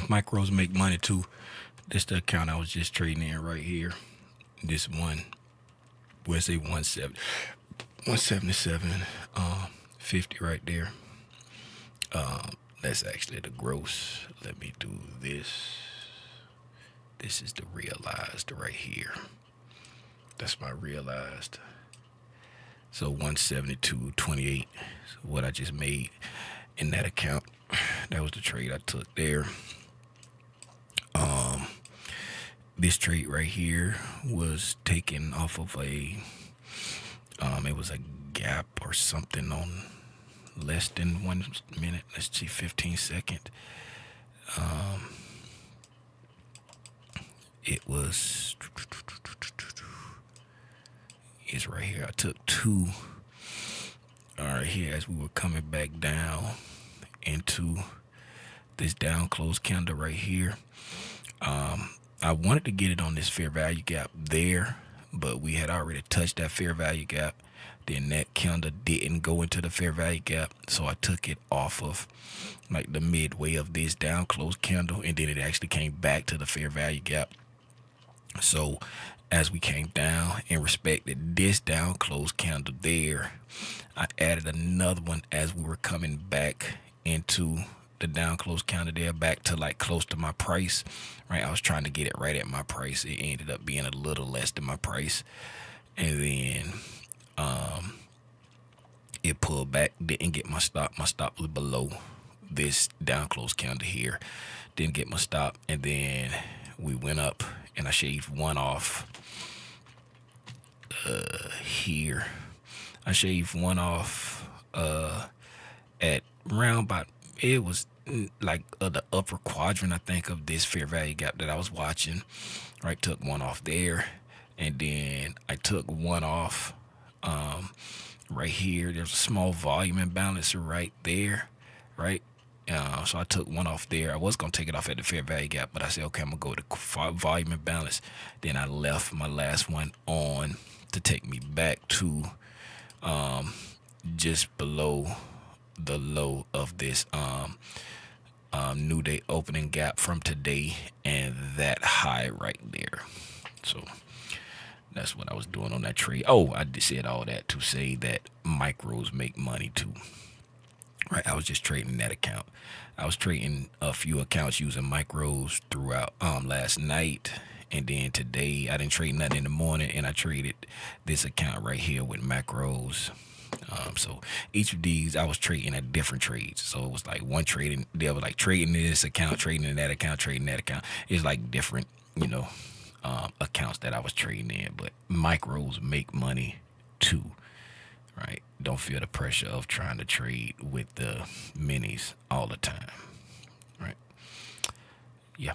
Micros make money too. This the account I was just trading in right here. This one, where's say 177, 50 right there. That's actually the gross. Let me do this. This is the realized right here. That's my realized. So 172.28 is what I just made in that account. That was the trade I took there. This trade right here was taken off of a it was a gap or something on less than 1 minute. Let's see, 15 second. It was, it's right here. I took two. All right, here as we were coming back down into this down close candle right here. I wanted to get it on this fair value gap there, but we had already touched that fair value gap. Then that candle didn't go into the fair value gap, so I took it off of like the midway of this down close candle, and then it actually came back to the fair value gap. So as we came down and respected this down close candle there, I added another one as we were coming back into the down close candle there, back to like close to my price, right? I was trying to get it right at my price. It ended up being a little less than my price, and then it pulled back, didn't get my stop. My stop was below this down close candle here, didn't get my stop, and then we went up and I shaved one off here. I shaved one off at round about, it was like the upper quadrant, I think, of this fair value gap that I was watching. Right, took one off there, and then I took one off right here. There's a small volume imbalance right there, right? So I took one off there. I was gonna take it off at the fair value gap, but I said, okay, I'm gonna go to volume imbalance. Then I left my last one on to take me back to just below the low of this new day opening gap from today and that high right there. So that's what I was doing on that trade. Oh, I just said all that to say that micros make money too. Right, I was just trading that account. I was trading a few accounts using micros throughout last night, and then today I didn't trade nothing in the morning, and I traded this account right here with macros. So each of these I was trading at different trades. So it was like one trading, they were like trading this account, trading in that account, trading that account. It's like different, accounts that I was trading in. But micros make money too, right? Don't feel the pressure of trying to trade with the minis all the time, right? Yeah.